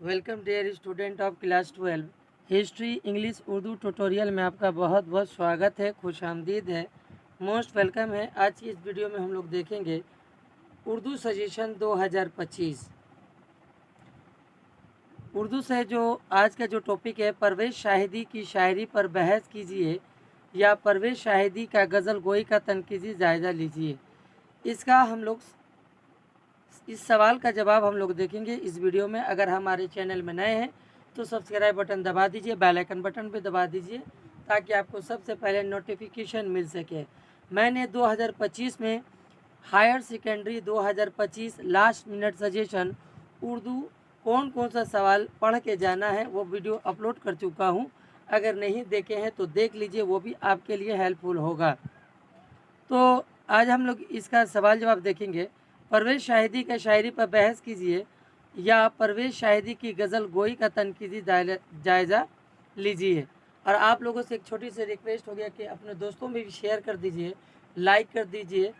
Welcome dear student of class 12। History English Urdu tutorial में आपका बहुत बहुत स्वागत है, खुश आमदीद है, मोस्ट वेलकम है। आज की इस वीडियो में हम लोग देखेंगे उर्दू सजेशन 2025। उर्दू से जो आज का जो टॉपिक है, परवेज़ शाहिदी की शायरी पर बहस कीजिए या परवेज़ शाहिदी का गज़ल गोई का तनकीदी जायज़ा लीजिए। इसका हम लोग इस सवाल का जवाब हम लोग देखेंगे इस वीडियो में। अगर हमारे चैनल में नए हैं तो सब्सक्राइब बटन दबा दीजिए, बेल आइकन बटन भी दबा दीजिए ताकि आपको सबसे पहले नोटिफिकेशन मिल सके। मैंने 2025 में higher secondary 2025 last minute suggestion Urdu कौन कौन सा सवाल पढ़ के जाना है वो वीडियो अपलोड कर चुका हूँ। अगर नहीं देखे हैं तो देख लीजिए, वो भी आपके लिए हेल्पफुल होगा। तो आज हम लोग इसका सवाल जवाब देखेंगे। परवेज़ शाहिदी का शायरी पर बहस कीजिए या परवेज़ शाहिदी की गज़ल गोई का तनकीदी जायज़ा लीजिए। और आप लोगों से एक छोटी सी रिक्वेस्ट हो गया कि अपने दोस्तों में भी शेयर कर दीजिए, लाइक कर दीजिए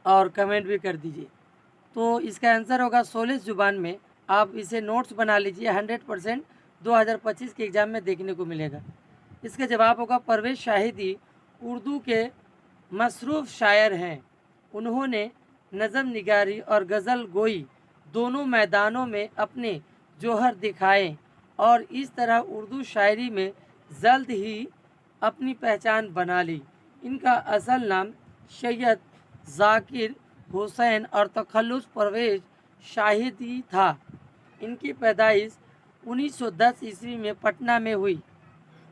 और कमेंट भी कर दीजिए। तो इसका आंसर होगा 16 ज़ुबान में। आप इसे नोट्स बना लीजिए, 100% 2025 के एग्ज़ाम में देखने को मिलेगा। इसका जवाब होगा परवेज़ शाहिदी उर्दू के मसरूफ़ शायर हैं। उन्होंने नज़म निगारी और गज़ल गोई दोनों मैदानों में अपने जौहर दिखाए और इस तरह उर्दू शायरी में जल्द ही अपनी पहचान बना ली। इनका असल नाम सैयद ज़ाकिर हुसैन और तखल्लुस परवेज़ शाहिदी था। इनकी पैदाइश 1910 ईस्वी में पटना में हुई।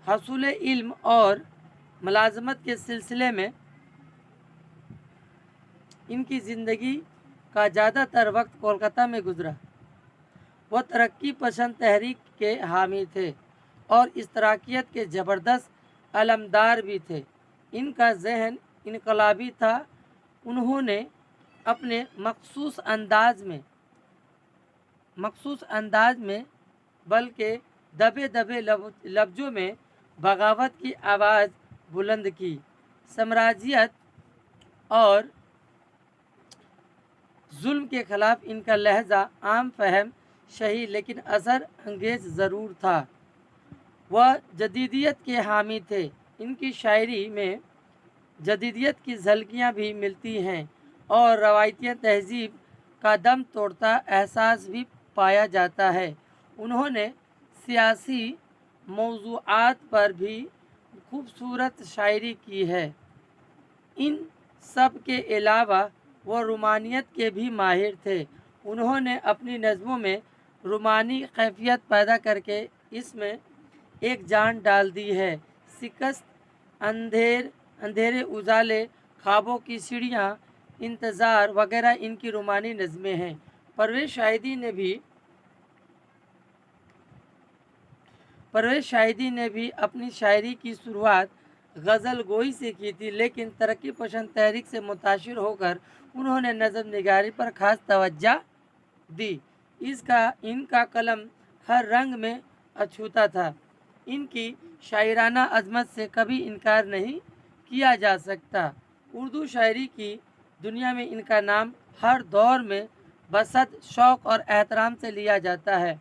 हसूल इल्म और मुलाजमत के सिलसिले में इनकी ज़िंदगी का ज़्यादातर वक्त कोलकाता में गुजरा। वह तरक्की पसंद तहरीक के हामी थे और इश्तराकियत के ज़बरदस्त अलमदार भी थे। इनका जहन इनकलाबी था। उन्होंने अपने मखसूस अंदाज में बल्कि दबे दबे लफ्ज़ों में बगावत की आवाज़ बुलंद की। साम्राज्यत और जुल्म के ख़िलाफ़ इनका लहजा आम फहम सही लेकिन असर अंगेज़ ज़रूर था। वह जदीदियत के हामी थे। इनकी शायरी में जदीदियत की झलकियाँ भी मिलती हैं और रवायती तहज़ीब का दम तोड़ता एहसास भी पाया जाता है। उन्होंने सियासी मौज़ूआत पर भी खूबसूरत शायरी की है। इन सब के अलावा वो रोमानियत के भी माहिर थे। उन्होंने अपनी नज़मों में रोमानी कैफियत पैदा करके इसमें एक जान डाल दी है। शिकस्त, अंधेरे उजाले, ख्वाबों की सीढ़ियाँ, इंतज़ार वगैरह इनकी रोमानी नज़में हैं। परवेज़ शाहिदी ने भी अपनी शायरी की शुरुआत गज़ल गोई से की थी, लेकिन तरक्की पसंद तहरीक से मुतासिर होकर उन्होंने नज़म निगारी पर ख़ास तवज्जो दी। इनका कलम हर रंग में अछूता था। इनकी शायराना अज़मत से कभी इनकार नहीं किया जा सकता। उर्दू शायरी की दुनिया में इनका नाम हर दौर में बसत शौक़ और एहतराम से लिया जाता है।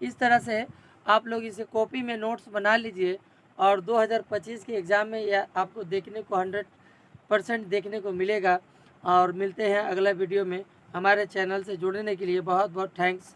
इस तरह से आप लोग इसे कॉपी में नोट्स बना लीजिए और 2025 के एग्ज़ाम में यह आपको देखने को 100% देखने को मिलेगा। और मिलते हैं अगला वीडियो में। हमारे चैनल से जुड़ने के लिए बहुत बहुत थैंक्स।